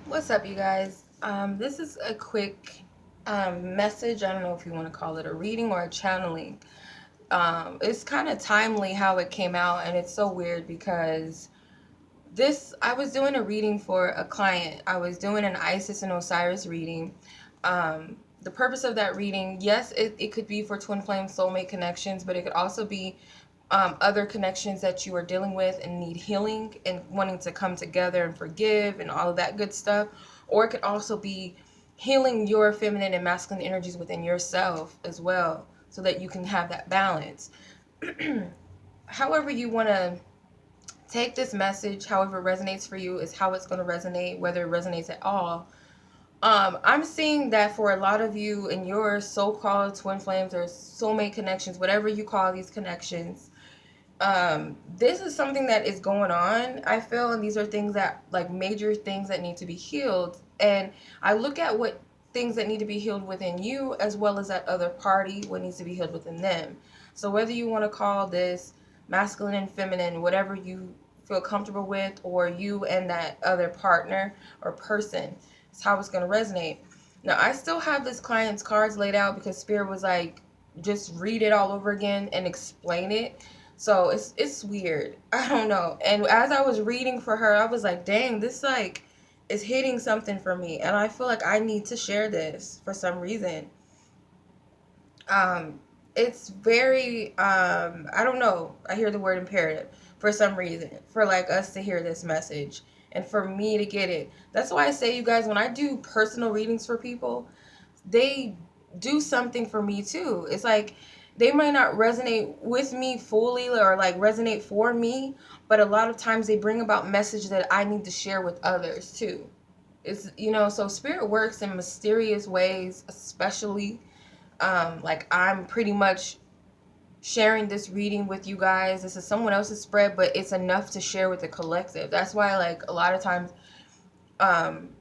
What's up, you guys? This is a quick message. I don't know if you want to call it a reading or a channeling. It's kind of timely how it came out, and it's so weird because I was doing a reading for a client. I was doing an Isis and Osiris reading. The purpose of that reading, yes, it could be for twin flame soulmate connections, but it could also be other connections that you are dealing with and need healing and wanting to come together and forgive and all of that good stuff. Or it could also be healing your feminine and masculine energies within yourself as well, so that you can have that balance. However you want to take this message, however it resonates for you, is how it's going to resonate, whether it resonates at all. I'm seeing that for a lot of you in your so-called twin flames or soulmate connections, whatever you call these connections, this is something that is going on, I feel, and these are things that, like, major things that need to be healed. And I look at what things that need to be healed within you, as well as that other party, what needs to be healed within them. So whether you want to call this masculine and feminine, whatever you feel comfortable with, or you and that other partner or person, it's how it's going to resonate. Now, I still have this client's cards laid out because Spirit was like, just read it all over again and explain it. So it's weird. I don't know. And as I was reading for her, I was like, dang, this like is hitting something for me. And I feel like I need to share this for some reason. Um, it's very I don't know. I hear the word imperative for some reason. For like us to hear this message and for me to get it. That's why I say, you guys, when I do personal readings for people, they do something for me too. It's like they might not resonate with me fully or like resonate for me, but a lot of times they bring about message that I need to share with others too. It's, so spirit works in mysterious ways, especially like I'm pretty much sharing this reading with you guys. This is someone else's spread, but it's enough to share with the collective. That's why, like, a lot of times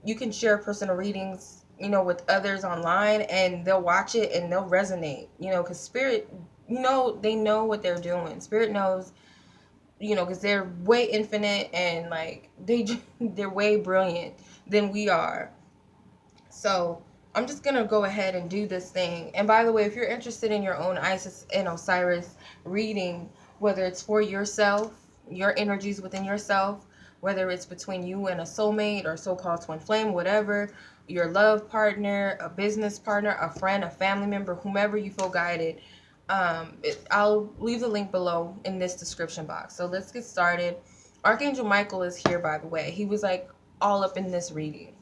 you can share personal readings, with others online, and they'll watch it and they'll resonate, because spirit, they know what they're doing. Spirit knows, because they're way infinite, and like they're way brilliant than we are. So I'm just gonna go ahead and do this thing. And by the way, if you're interested in your own Isis and Osiris reading, whether it's for yourself, your energies within yourself, whether it's between you and a soulmate or so-called twin flame, whatever, your love partner, a business partner, a friend, a family member, whomever you feel guided, I'll leave the link below in this description box. So let's get started. Archangel Michael is here, by the way. He was like all up in this reading.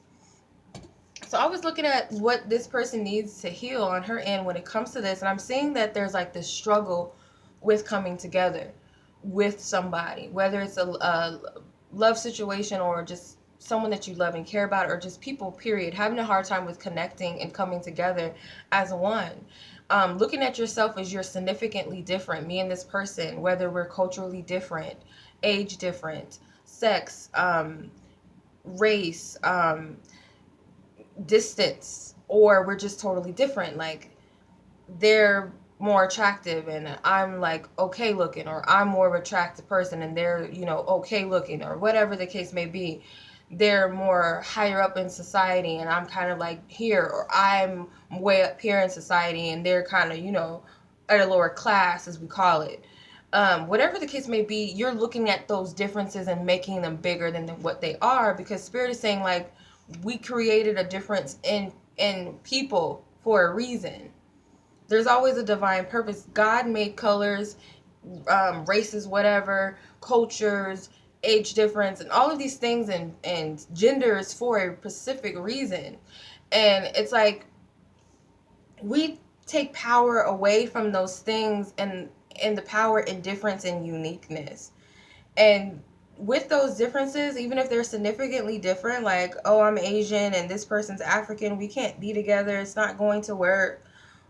So I was looking at what this person needs to heal on her end when it comes to this, and I'm seeing that there's like this struggle with coming together with somebody, whether it's a love situation or just someone that you love and care about, or just people, period, having a hard time with connecting and coming together as one. Looking at yourself as you're significantly different, me and this person, whether we're culturally different, age different, sex, race, distance, or we're just totally different. Like, they're more attractive and I'm like okay looking, or I'm more of an attractive person and they're, okay looking, or whatever the case may be. They're more higher up in society and I'm kind of like here, or I'm way up here in society and they're kind of, at a lower class, as we call it. Whatever the case may be, you're looking at those differences and making them bigger than what they are, because spirit is saying, like, we created a difference in people for a reason. There's always a divine purpose. God made colors, races, whatever, cultures, age difference, and all of these things, and genders for a specific reason. And it's like we take power away from those things, and the power in difference and uniqueness. And with those differences, even if they're significantly different, like, oh, I'm Asian and this person's African, we can't be together, it's not going to work.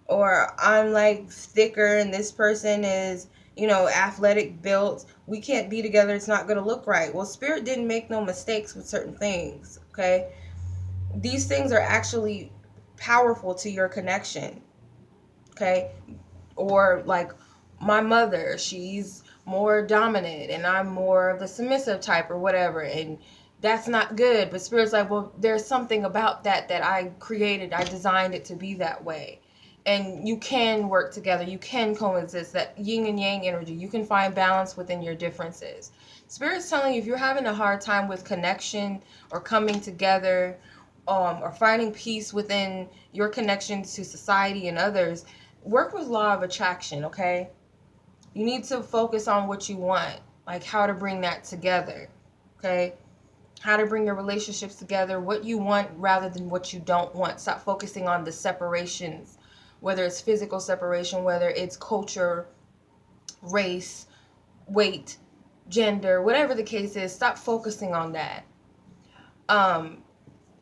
Or I'm like thicker and this person is, athletic built, we can't be together, it's not going to look right. Well, spirit didn't make no mistakes with certain things, okay? These things are actually powerful to your connection, okay? Or like my mother, she's more dominant and I'm more of the submissive type or whatever, and that's not good. But Spirit's like, well, there's something about that I created. I designed it to be that way. And you can work together. You can coexist. That yin and yang energy. You can find balance within your differences. Spirit's telling you if you're having a hard time with connection or coming together, or finding peace within your connections to society and others, work with law of attraction, okay? You need to focus on what you want, like how to bring that together, okay? How to bring your relationships together, what you want rather than what you don't want. Stop focusing on the separations, whether it's physical separation, whether it's culture, race, weight, gender, whatever the case is. Stop focusing on that.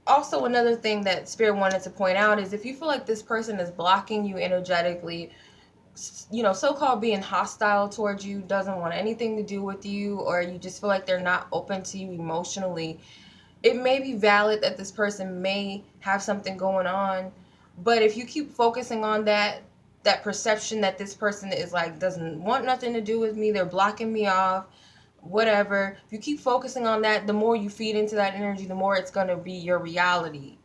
Also, another thing that Spirit wanted to point out is if you feel like this person is blocking you energetically, so-called being hostile towards you, doesn't want anything to do with you, or you just feel like they're not open to you emotionally, it may be valid that this person may have something going on. But if you keep focusing on that perception that this person is like, doesn't want nothing to do with me, they're blocking me off, whatever, if you keep focusing on that, the more you feed into that energy, the more it's going to be your reality.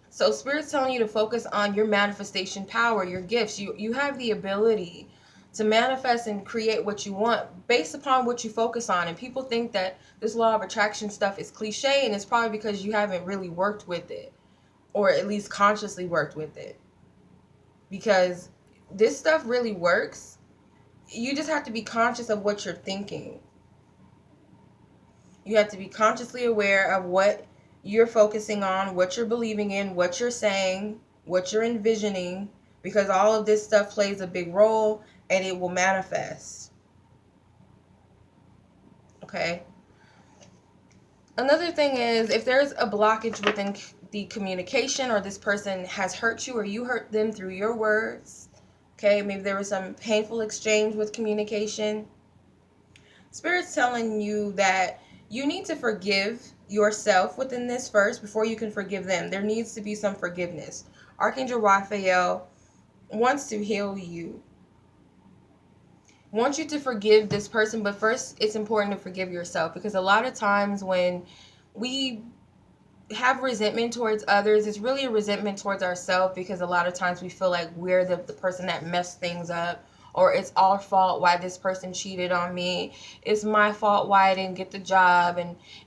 So Spirit's telling you to focus on your manifestation power, your gifts. You have the ability to manifest and create what you want based upon what you focus on. And people think that this law of attraction stuff is cliche, and it's probably because you haven't really worked with it, or at least consciously worked with it. Because this stuff really works. You just have to be conscious of what you're thinking. You have to be consciously aware of what you're focusing on, what you're believing in, what you're saying, what you're envisioning, because all of this stuff plays a big role and it will manifest. Okay? Another thing is, if there's a blockage within the communication, or this person has hurt you or you hurt them through your words, okay, maybe there was some painful exchange with communication, Spirit's telling you that you need to forgive yourself within this first before you can forgive them. There needs to be some forgiveness. Archangel Raphael wants to heal you. Wants you to forgive this person, but first it's important to forgive yourself, because a lot of times when we have resentment towards others, it's really a resentment towards ourselves, because a lot of times we feel like we're the person that messed things up, or it's our fault why this person cheated on me. It's my fault why I didn't get the job.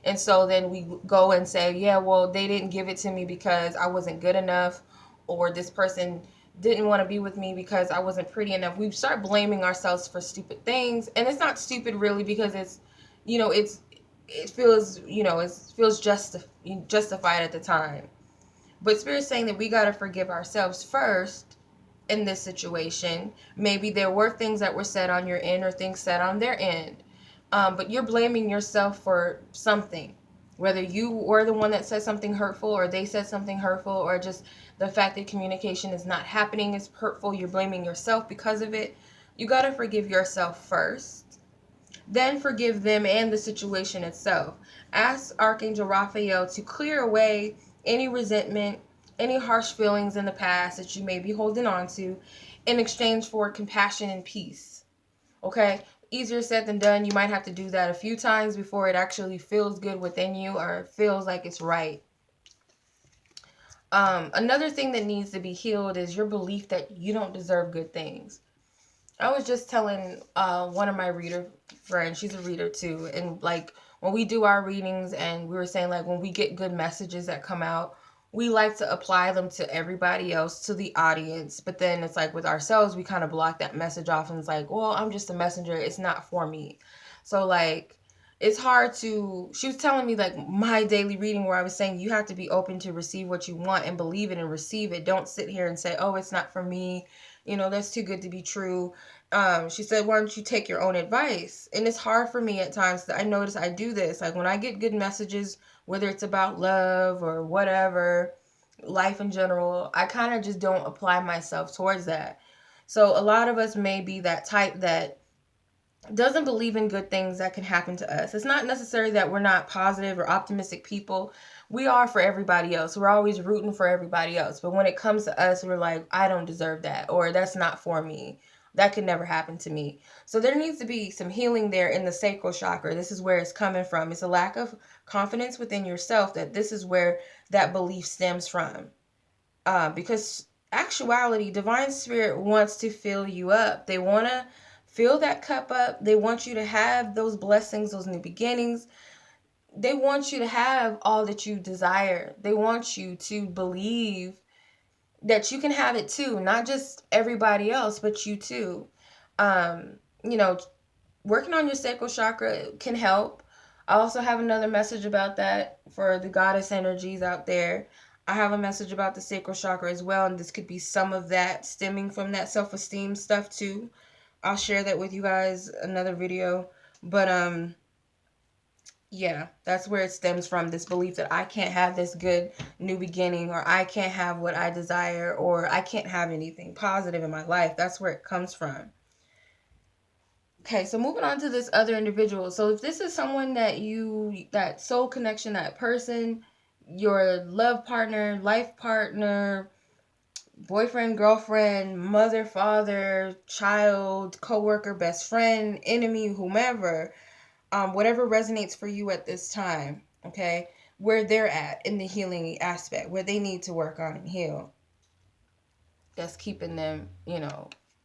And so then we go and say, yeah, well, they didn't give it to me because I wasn't good enough, or this person didn't want to be with me because I wasn't pretty enough. We start blaming ourselves for stupid things. And it's not stupid really, because it's, it feels justified at the time. But Spirit's saying that we got to forgive ourselves first in this situation. Maybe there were things that were said on your end or things said on their end. But you're blaming yourself for something. Whether you were the one that said something hurtful, or they said something hurtful, or just the fact that communication is not happening is hurtful, you're blaming yourself because of it. You got to forgive yourself first. Then forgive them and the situation itself. Ask Archangel Raphael to clear away any resentment, any harsh feelings in the past that you may be holding on to, in exchange for compassion and peace. Okay? Easier said than done. You might have to do that a few times before it actually feels good within you, or feels like it's right. Another thing that needs to be healed is your belief that you don't deserve good things. I was just telling one of my reader friends, she's a reader too, and like when we do our readings, and we were saying like when we get good messages that come out, we like to apply them to everybody else, to the audience. But then it's like with ourselves, we kind of block that message off, and it's like, well, I'm just a messenger. It's not for me. So like, it's hard to, she was telling me like my daily reading where I was saying you have to be open to receive what you want and believe it and receive it. Don't sit here and say, oh, it's not for me. That's too good to be true. She said, why don't you take your own advice? And it's hard for me at times. That I notice I do this. Like when I get good messages, whether it's about love or whatever, life in general, I kind of just don't apply myself towards that. So a lot of us may be that type that doesn't believe in good things that can happen to us. It's not necessary that we're not positive or optimistic people. We are for everybody else. We're always rooting for everybody else. But when it comes to us, we're like, I don't deserve that, or that's not for me. That could never happen to me. So there needs to be some healing there in the sacral chakra. This is where it's coming from. It's a lack of confidence within yourself that this is where that belief stems from. Because actuality, divine spirit wants to fill you up. They want to fill that cup up. They want you to have those blessings, those new beginnings. They want you to have all that you desire. They want you to believe that you can have it too, not just everybody else, but you too. You know, working on your sacral chakra can help. I also have another message about that for the goddess energies out there. I have a message about the sacral chakra as well, and this could be some of that stemming from that self-esteem stuff too. I'll share that with you guys another video. But yeah, that's where it stems from, this belief that I can't have this good new beginning, or I can't have what I desire, or I can't have anything positive in my life. That's where it comes from. Okay, so moving on to this other individual. So if this is someone that soul connection, that person, your love partner, life partner, boyfriend, girlfriend, mother, father, child, coworker, best friend, enemy, whomever, whatever resonates for you at this time, okay, where they're at in the healing aspect, where they need to work on and heal, that's keeping them,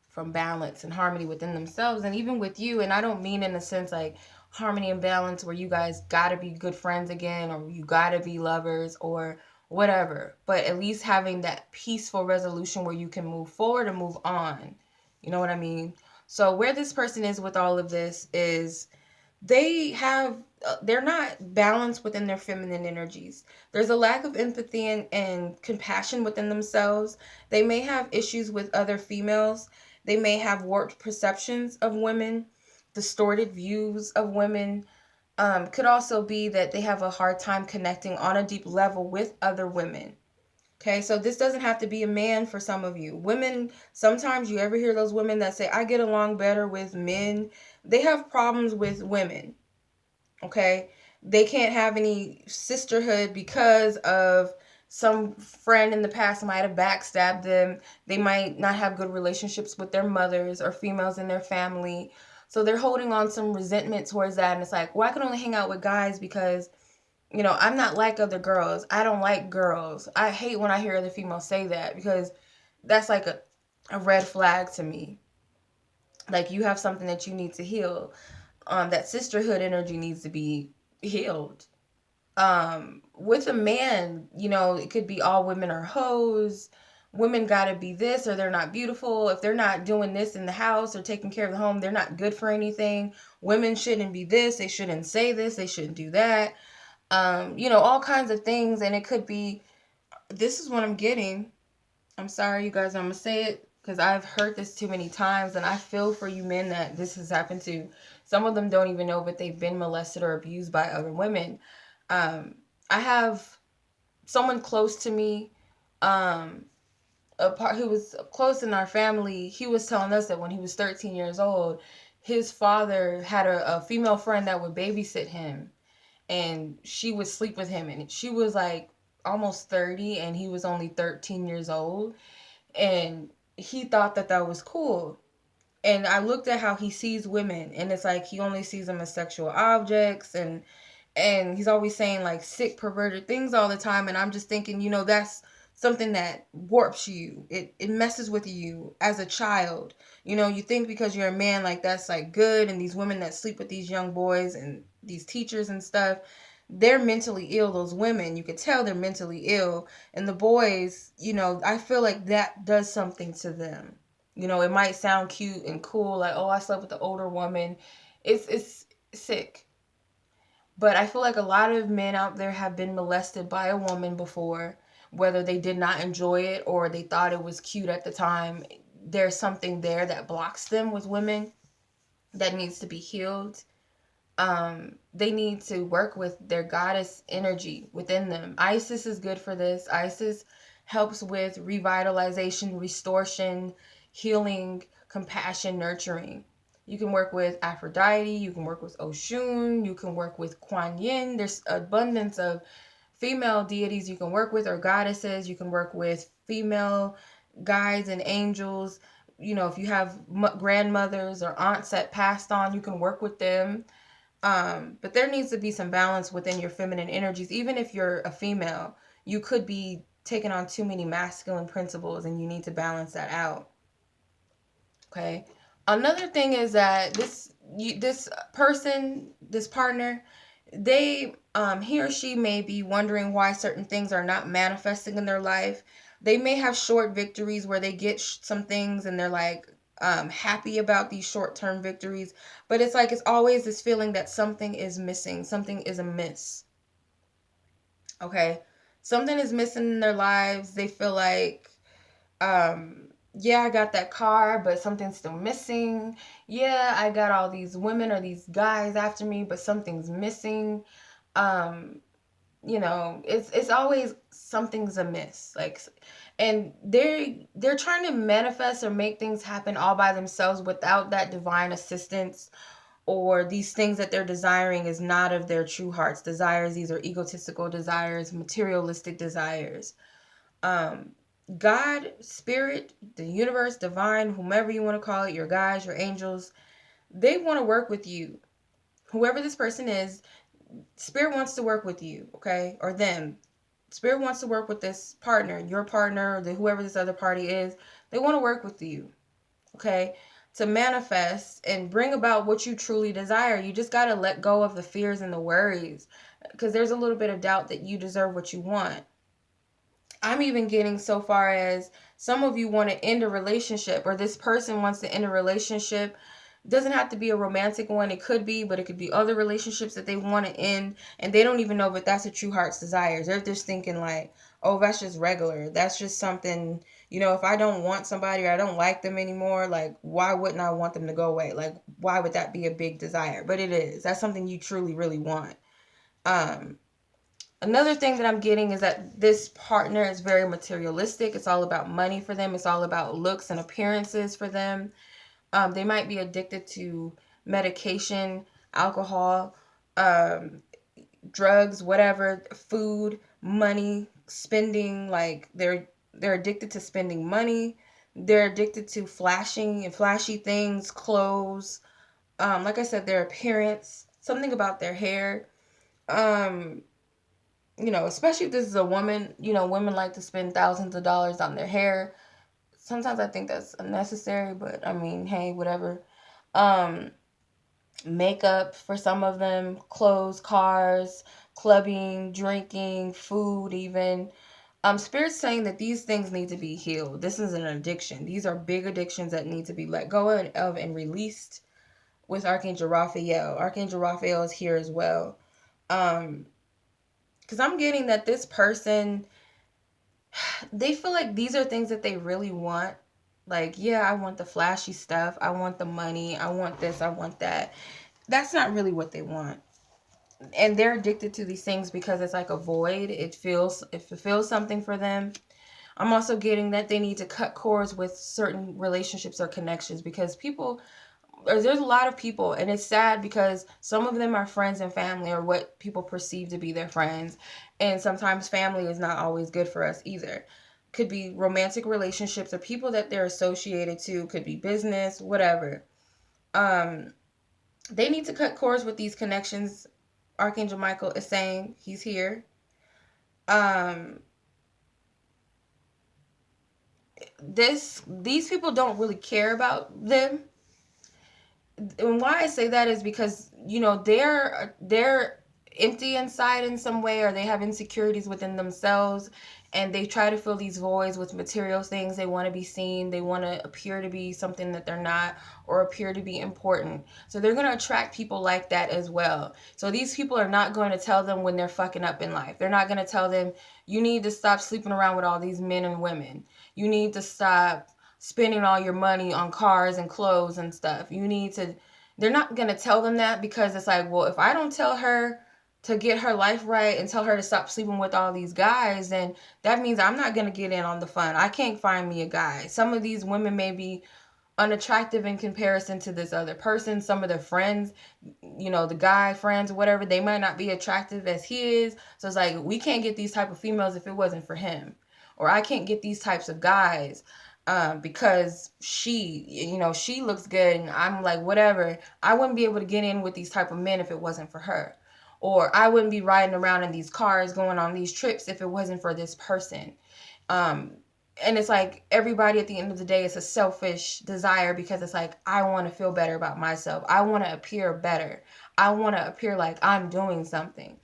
from balance and harmony within themselves and even with you. And I don't mean in a sense like harmony and balance where you guys gotta be good friends again, or you gotta be lovers or whatever, but at least having that peaceful resolution where you can move forward and move on. You know what I mean? So where this person is with all of this is they're not balanced within their feminine energies. There's a lack of empathy and compassion within themselves. They may have issues with other females. They may have warped perceptions of women, distorted views of women. Could also be that they have a hard time connecting on a deep level with other women. Okay, so this doesn't have to be a man for some of you. Women, sometimes you ever hear those women that say, I get along better with men. They have problems with women. Okay, they can't have any sisterhood because of some friend in the past might have backstabbed them. They might not have good relationships with their mothers or females in their family. So they're holding on some resentment towards that. And it's like, well, I can only hang out with guys because I'm not like other girls. I don't like girls. I hate when I hear other females say that, because that's like a red flag to me. Like, you have something that you need to heal. That sisterhood energy needs to be healed. With a man, it could be all women are hoes. Women gotta be this, or they're not beautiful. If they're not doing this in the house or taking care of the home, they're not good for anything. Women shouldn't be this. They shouldn't say this. They shouldn't do that. All kinds of things. And it could be, this is what I'm getting. I'm sorry, you guys, I'm gonna say it because I've heard this too many times, and I feel for you men that this has happened to. Some of them don't even know that they've been molested or abused by other women. I have someone close to me, who was close in our family. He was telling us that when he was 13 years old, his father had a female friend that would babysit him, and she would sleep with him, and she was like almost 30 and he was only 13 years old, and he thought that was cool. And I looked at how he sees women, and it's like he only sees them as sexual objects, and he's always saying like sick, perverted things all the time. And I'm just thinking, that's something that warps you. It messes with you as a child. You think because you're a man, like that's like good, and these women that sleep with these young boys and these teachers and stuff, they're mentally ill. Those women, you could tell they're mentally ill. And the boys, I feel like that does something to them. It might sound cute and cool, like, oh, I slept with the older woman. It's sick. But I feel like a lot of men out there have been molested by a woman before, whether they did not enjoy it or they thought it was cute at the time. There's something there that blocks them with women that needs to be healed. They need to work with their goddess energy within them. Isis is good for this. Isis helps with revitalization, restoration, healing, compassion, nurturing. You can work with Aphrodite, you can work with Oshun, you can work with Kuan Yin. There's abundance of female deities you can work with, or goddesses. You can work with female guides and angels. if you have grandmothers or aunts that passed on, you can work with them. But there needs to be some balance within your feminine energies. Even if you're a female, you could be taking on too many masculine principles, and you need to balance that out. Okay. Another thing is that this person, this partner, they he or she may be wondering why certain things are not manifesting in their life. They may have short victories where they get some things and they're like happy about these short-term victories, but it's like it's always this feeling that something is missing, something is amiss. Okay? Something is missing in their lives. They feel like yeah, I got that car, but something's still missing. Yeah, I got all these women or these guys after me, but something's missing. Um, it's always something's amiss. Like, and they're trying to manifest or make things happen all by themselves without that divine assistance, or these things that they're desiring is not of their true heart's desires. These are egotistical desires, materialistic desires. um God, spirit, the universe, divine, whomever you want to call it, your guides, your angels, they want to work with you. Whoever this person is, spirit wants to work with you, okay? Or them. Spirit wants to work with this partner, your partner, or whoever this other party is. They want to work with you, okay? To manifest and bring about what you truly desire. You just got to let go of the fears and the worries, because there's a little bit of doubt that you deserve what you want. I'm even getting so far as some of you want to end a relationship, or this person wants to end a relationship. It doesn't have to be a romantic one. It could be, but it could be other relationships that they want to end, and they don't even know if that's a true heart's desires. They're just thinking like, oh, that's just regular. That's just something, if I don't want somebody or I don't like them anymore, like, why wouldn't I want them to go away? Like, why would that be a big desire? But it is. That's something you truly, really want. Another thing that I'm getting is that this partner is very materialistic. It's all about money for them. It's all about looks and appearances for them. They might be addicted to medication, alcohol, drugs, whatever, food, money, spending. Like they're addicted to spending money. They're addicted to flashing and flashy things, clothes. Like I said, their appearance, something about their hair. Especially if this is a woman, women like to spend thousands of dollars on their hair. Sometimes I think that's unnecessary, but I mean, hey, whatever. Makeup for some of them, clothes, cars, clubbing, drinking, food, even. Spirit's saying that these things need to be healed. This is an addiction. These are big addictions that need to be let go of and released with Archangel Raphael. Archangel Raphael is here as well. Because I'm getting that this person, they feel like these are things that they really want. Like, yeah, I want the flashy stuff. I want the money. I want this. I want that. That's not really what they want. And they're addicted to these things because it's like a void. It fulfills something for them. I'm also getting that they need to cut cords with certain relationships or connections, because there's a lot of people, and it's sad because some of them are friends and family, or what people perceive to be their friends, and sometimes family is not always good for us either. Could be romantic relationships or people that they're associated to, could be business, whatever. They need to cut cords with these connections. Archangel Michael is saying he's here. These people don't really care about them. And why I say that is because they're empty inside in some way, or they have insecurities within themselves, and they try to fill these voids with material things. They want to be seen, they want to appear to be something that they're not, or appear to be important. So they're going to attract people like that as well. So these people are not going to tell them when they're fucking up in life. They're not going to tell them, you need to stop sleeping around with all these men and women. You need to stop spending all your money on cars and clothes and stuff. They're not going to tell them that, because it's like, well, if I don't tell her to get her life right and tell her to stop sleeping with all these guys, then that means I'm not going to get in on the fun. I can't find me a guy. Some of these women may be unattractive in comparison to this other person. Some of their friends, the guy friends, whatever, they might not be attractive as he is. So it's like, we can't get these type of females if it wasn't for him. Or I can't get these types of guys. because she looks good, and I'm like, whatever. I wouldn't be able to get in with these type of men if it wasn't for her. Or I wouldn't be riding around in these cars going on these trips if it wasn't for this person. Um, and it's like everybody at the end of the day, it's a selfish desire, because it's like, I want to feel better about myself. I want to appear better. I want to appear like I'm doing something.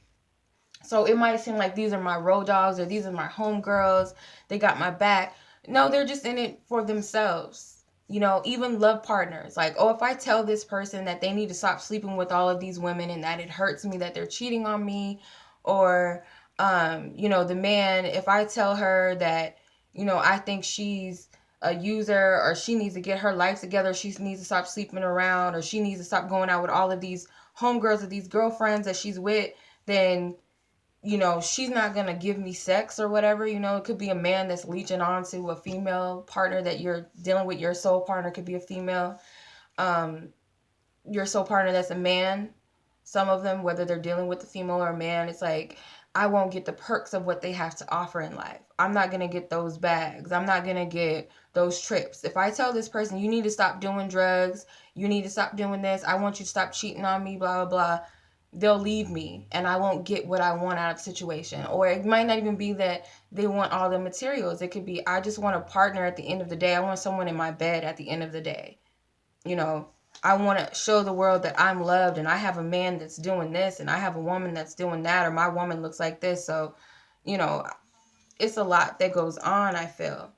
So it might seem like these are my road dogs or these are my homegirls. They got my back. No, they're just in it for themselves. Even love partners. Like, oh, if I tell this person that they need to stop sleeping with all of these women and that it hurts me that they're cheating on me, or, the man, if I tell her that, I think she's a user, or she needs to get her life together, she needs to stop sleeping around, or she needs to stop going out with all of these homegirls or these girlfriends that she's with, then she's not gonna give me sex or whatever. It could be a man that's leeching on to a female partner that you're dealing with. Your soul partner could be a female. Um, your soul partner that's a man. Some of them, whether they're dealing with a female or a man, it's like, I won't get the perks of what they have to offer in life. I'm not gonna get those bags. I'm not gonna get those trips. If I tell this person, you need to stop doing drugs, you need to stop doing this, I want you to stop cheating on me, blah, blah, blah, they'll leave me and I won't get what I want out of the situation. Or it might not even be that they want all the materials. It could be, I just want a partner at the end of the day. I want someone in my bed at the end of the day. I want to show the world that I'm loved, and I have a man that's doing this, and I have a woman that's doing that, or my woman looks like this. So, you know, it's a lot that goes on, I feel,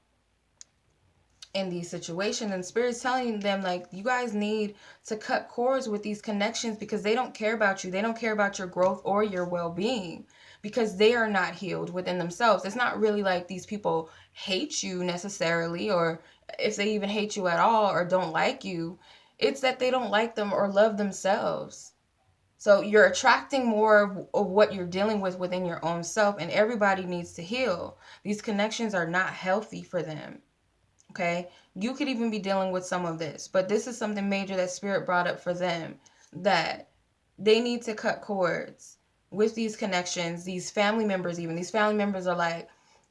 in these situations, and Spirit's telling them, like, you guys need to cut cords with these connections, because they don't care about you. They don't care about your growth or your well-being, because they are not healed within themselves. It's not really like these people hate you necessarily, or if they even hate you at all or don't like you. It's that they don't like them or love themselves. So you're attracting more of what you're dealing with within your own self, and everybody needs to heal. These connections are not healthy for them. Okay, you could even be dealing with some of this, but this is something major that Spirit brought up for them, that they need to cut cords with these connections, these family members. Even these family members are like,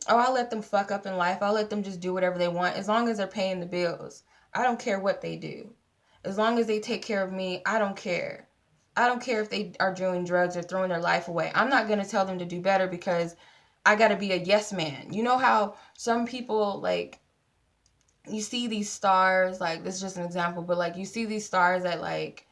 oh, I'll let them fuck up in life, I'll let them just do whatever they want, as long as they're paying the bills. I don't care what they do, as long as they take care of me. I don't care. I don't care if they are doing drugs or throwing their life away. I'm not going to tell them to do better, because I got to be a yes man. You know how some people, like, you see these stars, like, this is just an example, but like, you see these stars that like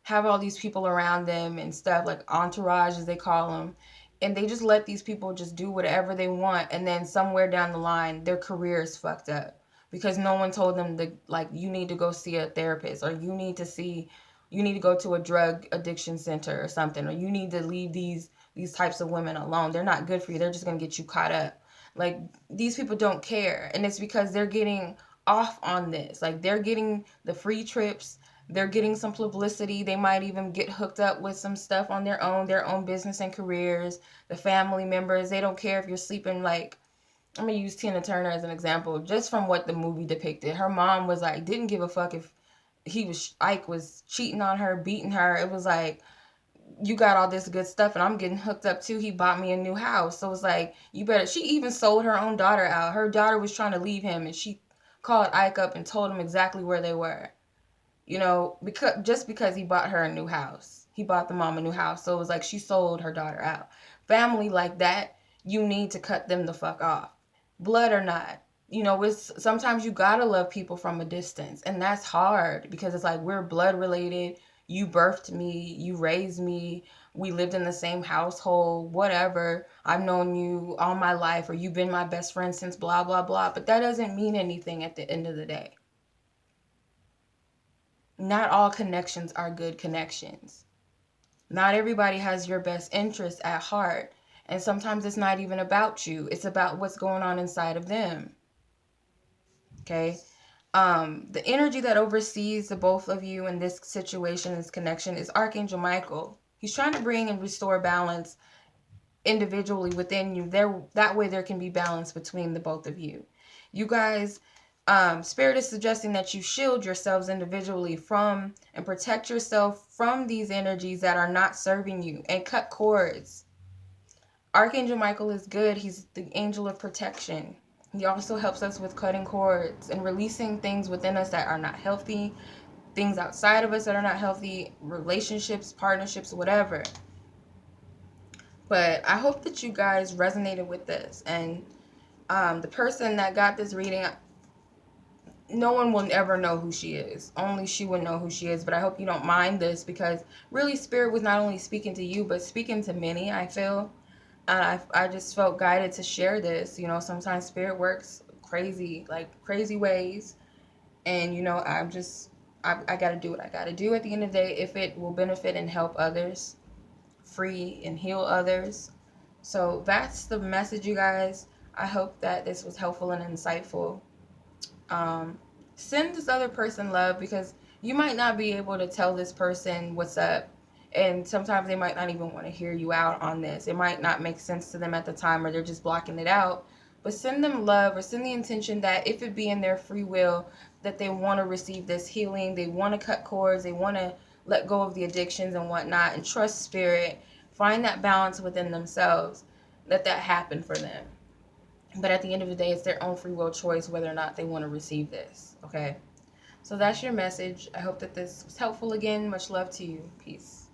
have all these people around them and stuff, like entourage as they call them, and they just let these people just do whatever they want, and then somewhere down the line their career is fucked up because no one told them to, like, you need to go see a therapist, or you need to go to a drug addiction center or something, or you need to leave these types of women alone. They're not good for you. They're just going to get you caught up. Like, these people don't care, and it's because they're getting off on this. Like, they're getting the free trips, they're getting some publicity, they might even get hooked up with some stuff on their own business and careers. The family members, they don't care if you're sleeping. Like, I'm gonna use Tina Turner as an example, just from what the movie depicted. Her mom was like, didn't give a fuck if Ike was cheating on her, beating her. It was like, you got all this good stuff and I'm getting hooked up too. He bought me a new house. So it's like, you better. She even sold her own daughter out. Her daughter was trying to leave him, and she called Ike up and told him exactly where they were. Because he bought her a new house. He bought the mom a new house. So it was like, she sold her daughter out. Family like that, you need to cut them the fuck off. Blood or not. It's sometimes you gotta love people from a distance, and that's hard, because it's like, we're blood related. You birthed me, you raised me, we lived in the same household, whatever. I've known you all my life, or you've been my best friend since blah blah blah. But that doesn't mean anything at the end of the day. Not all connections are good connections. Not everybody has your best interest at heart. And sometimes it's not even about you. It's about what's going on inside of them. Okay? The energy that oversees the both of you in this situation, this connection, is Archangel Michael. He's trying to bring and restore balance individually within you. That way there can be balance between the both of you. You guys, Spirit is suggesting that you shield yourselves individually from and protect yourself from these energies that are not serving you, and cut cords. Archangel Michael is good. He's the angel of protection. He also helps us with cutting cords and releasing things within us that are not healthy, things outside of us that are not healthy, relationships, partnerships, whatever. But I hope that you guys resonated with this. And the person that got this reading, no one will ever know who she is. Only she will know who she is. But I hope you don't mind this, because really Spirit was not only speaking to you, but speaking to many, I feel. And I just felt guided to share this. You know, sometimes Spirit works crazy, like crazy ways. And, you know, I got to do what I got to do at the end of the day, if it will benefit and help others, free and heal others. So that's the message, you guys. I hope that this was helpful and insightful. Send this other person love, because you might not be able to tell this person what's up, and sometimes they might not even want to hear you out on this. It might not make sense to them at the time, or they're just blocking it out. But send them love, or send the intention that if it be in their free will that they want to receive this healing, they want to cut cords, they want to let go of the addictions and whatnot, and trust Spirit, find that balance within themselves, that happen for them. But at the end of the day, it's their own free will choice whether or not they want to receive this. Okay? So that's your message. I hope that this was helpful again. Much love to you. Peace.